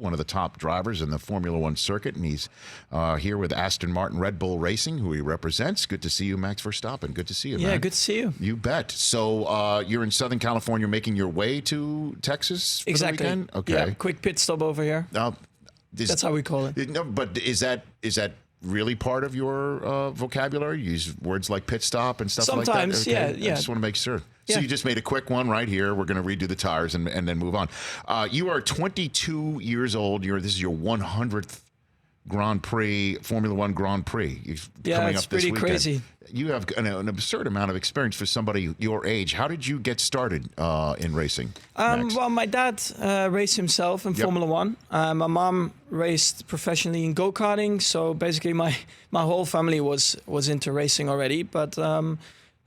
one of the top drivers in the Formula One circuit, and he's here with Aston Martin Red Bull Racing, who he represents. Good to see you, Max Verstappen. Good to see you, man. Yeah, good to see you. You bet. So you're in Southern California, making your way to Texas for Exactly. the weekend? Okay. Yeah, quick pit stop over here. That's how we call it. No, but is that really part of your vocabulary? You use words like pit stop and stuff Sometimes, like that? yeah. I just want to make sure. Yeah. So you just made a quick one right here. We're going to redo the tires and then move on. You are 22 years old. This is your 100th Grand Prix, Formula One Grand Prix. Coming it's up this pretty weekend. crazy. You have an absurd amount of experience for somebody your age. How did you get started in racing? Max? Well, my dad raced himself in Formula One. My mom raced professionally in go-karting. So basically my whole family was into racing already. But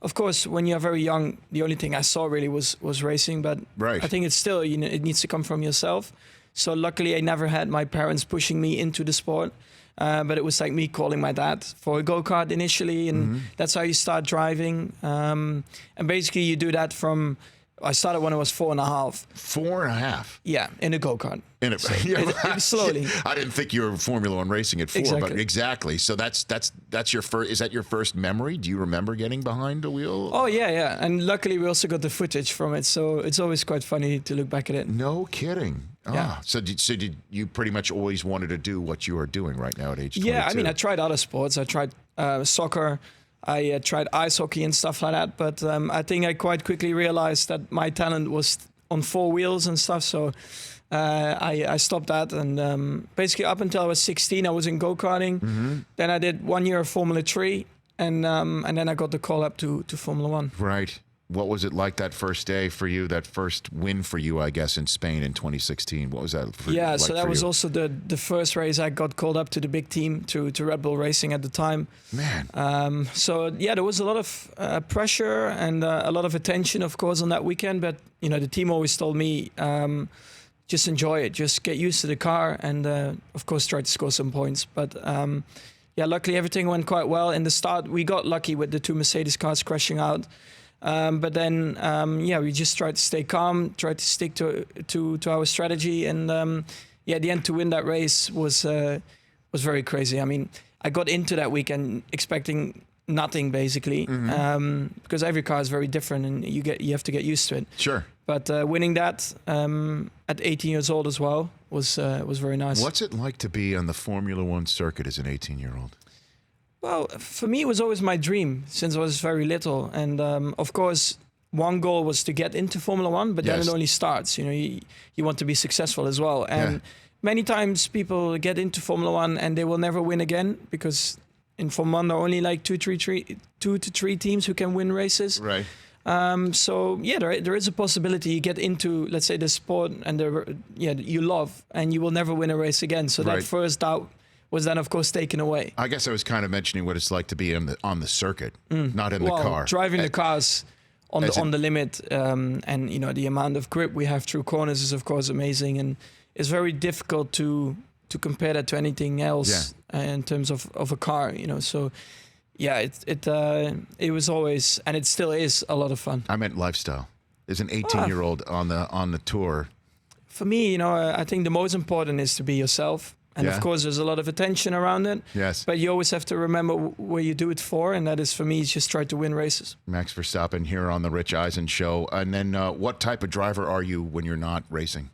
of course, when you're very young, the only thing I saw really was racing. But Right. I think it's still, it needs to come from yourself. So luckily, I never had my parents pushing me into the sport. But it was like me calling my dad for a go-kart initially. And that's how you start driving. And basically, you do that from... I started when I was 4.5. 4.5? Yeah, in a go-kart. Slowly. I didn't think you were Formula One racing at 4, Exactly. but exactly. So that's your first. Is that your first memory? Do you remember getting behind the wheel? Oh yeah. And luckily, we also got the footage from it, so it's always quite funny to look back at it. No kidding. Yeah. So did you pretty much always wanted to do what you are doing right now at age 22? Yeah, I mean, I tried other sports. I tried soccer. I tried ice hockey and stuff like that. But I think I quite quickly realized that my talent was on 4 wheels and stuff. So I stopped that. And basically up until I was 16, I was in go-karting. Then I did 1 year of Formula 3. And then I got the call up to Formula 1. Right. What was it like that first day for you, that first win for you, I guess, in Spain in 2016? What was that like so that for was you? also the first race I got called up to the big team, to Red Bull Racing at the time. Man. So, there was a lot of pressure and a lot of attention, of course, on that weekend. But, the team always told me, just enjoy it. Just get used to the car and, of course, try to score some points. But, luckily everything went quite well. In the start, we got lucky with the 2 Mercedes cars crashing out. But then, we just tried to stay calm, tried to stick to our strategy. And, at the end, to win that race was very crazy. I mean, I got into that weekend expecting nothing, basically, because every car is very different and you have to get used to it. Sure. But winning that at 18 years old as well was very nice. What's it like to be on the Formula One circuit as an 18-year-old? Well, for me, it was always my dream since I was very little. And of course, one goal was to get into Formula One, but then it only starts. You want to be successful as well. And many times people get into Formula One and they will never win again because in Formula One, there are only like 2 to 3 teams who can win races. Right. So there is a possibility you get into, let's say, the sport and you love, and you will never win a race again. So that first doubt was then, of course, taken away. I guess I was kind of mentioning what it's like to be on the circuit, not in the car. Driving the cars on the limit, and the amount of grip we have through corners is, of course, amazing, and it's very difficult to compare that to anything else in terms of a car. So it was always, and it still is, a lot of fun. I meant lifestyle. As an 18-year-old on the tour. For me, I think the most important is to be yourself. And of course, there's a lot of attention around it. Yes. But you always have to remember what you do it for. And that is, for me, just try to win races. Max Verstappen here on the Rich Eisen Show. And then what type of driver are you when you're not racing?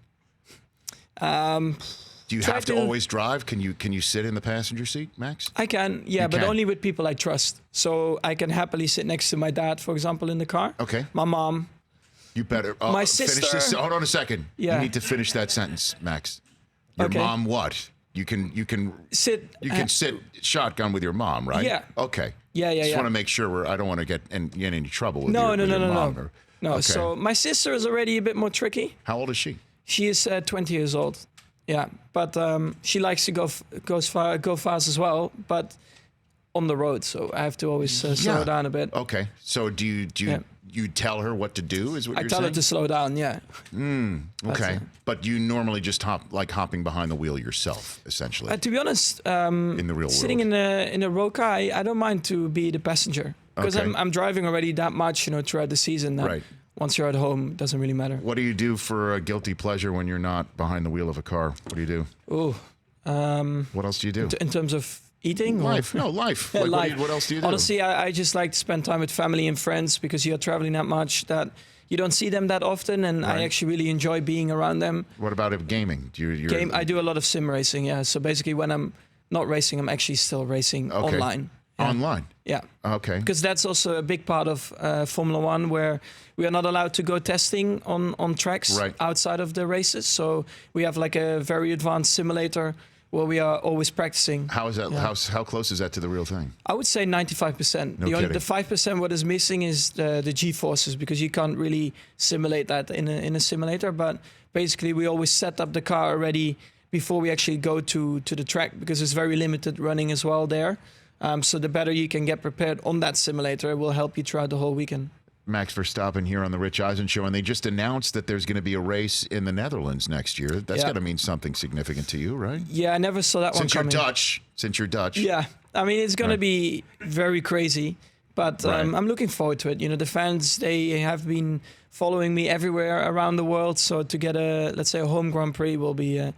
Do you have to always drive? Can you sit in the passenger seat, Max? I can, but only with people I trust. So I can happily sit next to my dad, for example, in the car. Okay. My mom. You better my finish sister. this. Hold on a second. Yeah. You need to finish that sentence, Max. Your mom what? You can sit. You can sit shotgun with your mom, right? Yeah. Okay. Yeah. Just want to make sure I don't want to get in any trouble with No. your mom. No. Okay. So my sister is already a bit more tricky. How old is she? She is 20 years old. Yeah, but she likes to go fast as well, but on the road. So I have to always slow her down a bit. Okay. So do you tell her what to do? Is what I you're tell saying? her to slow down. Yeah. Okay. But you normally just hopping behind the wheel yourself, essentially. To be honest, in the real world, sitting in a road car, I don't mind to be the passenger because I'm driving already that much, throughout the season. Right. once you're at home, it doesn't really matter. What do you do for a guilty pleasure when you're not behind the wheel of a car? What do you do? Oh, What else do you do? in terms of eating? or- Life. No, life. Yeah, Like, life. what else do you do? Honestly, I just like to spend time with family and friends because you're traveling that much that you don't see them that often, and Right. I actually really enjoy being around them. What about gaming? Do you I do a lot of sim racing, yeah. So basically, when I'm not racing, I'm actually still racing Okay. online. Yeah. online? Yeah. Okay. Because that's also a big part of Formula One, where we are not allowed to go testing on tracks Right. outside of the races. So we have like a very advanced simulator where we are always practicing. How is that? Yeah. How close is that to the real thing? I would say 95%. No the kidding. 5% what is missing is the G-forces, because you can't really simulate that in a simulator. But basically, we always set up the car already before we actually go to the track, because it's very limited running as well there. So the better you can get prepared on that simulator, it will help you throughout the whole weekend. Max Verstappen here on the Rich Eisen Show, and they just announced that there's going to be a race in the Netherlands next year. That's Yeah. got to mean something significant to you, right? Yeah, I never saw that Since one you're coming. Dutch. Since you're Dutch. Yeah, I mean, it's going Right. to be very crazy, but Right. I'm looking forward to it. You know, the fans, they have been following me everywhere around the world. So to get let's say a home Grand Prix will be,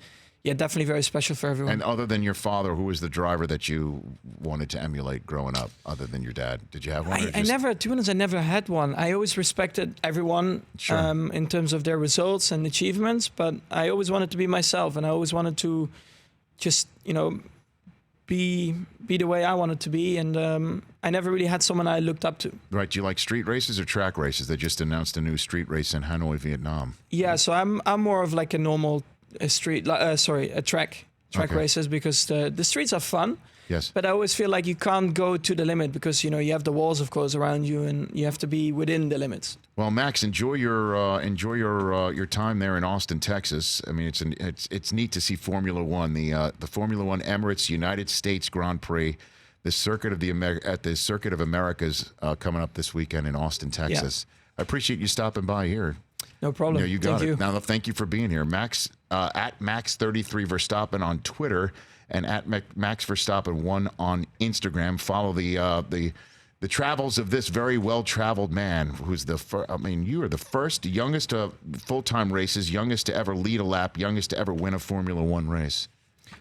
definitely very special for everyone. And other than your father, who was the driver that you wanted to emulate growing up, other than your dad? Did you have one? or I just- never, to be honest, I never had one. I always respected everyone Sure. in terms of their results and achievements, but I always wanted to be myself, and I always wanted to just, be the way I wanted to be, and I never really had someone I looked up to. Right. Do you like street races or track races? They just announced a new street race in Hanoi, Vietnam. Yeah, so I'm more of like a normal track Okay. races, because the streets are fun. Yes. But I always feel like you can't go to the limit, because you have the walls, of course, around you, and you have to be within the limits. Well, Max, enjoy your time there in Austin, Texas. I mean, it's neat to see Formula One, the Formula One Emirates United States Grand Prix, the circuit of the Circuit of Americas coming up this weekend in Austin, Texas. I appreciate you stopping by here. No problem. You got Thank it. you. Now, thank you for being here, Max. At Max33 Verstappen on Twitter and at Max Verstappen 1 on Instagram. Follow the travels of this very well-traveled man, who's the first. I mean, you are the first, youngest to full-time races, youngest to ever lead a lap, youngest to ever win a Formula One race.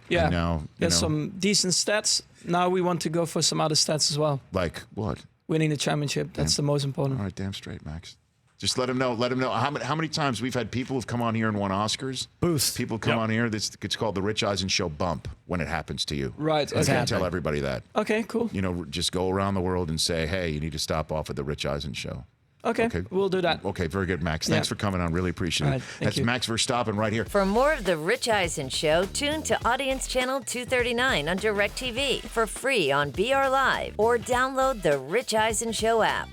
Yeah, And now, there's some decent stats. Now we want to go for some other stats as well. like what? Winning the championship, that's the most important. All right, damn straight, Max. Just let him know. Let him know how many times we've had people who've come on here and won Oscars. Booth. People come on here. It's called the Rich Eisen Show bump when it happens to you. Right, I okay. can't tell everybody that. Okay, cool. Just go around the world and say, hey, you need to stop off at the Rich Eisen Show. Okay, Okay. we'll do that. Okay, very good, Max. Thanks for coming on. Really appreciate All it. right, thank That's you. Max Verstappen right here. For more of The Rich Eisen Show, tune to Audience Channel 239 on DirecTV for free on BR Live, or download the Rich Eisen Show app.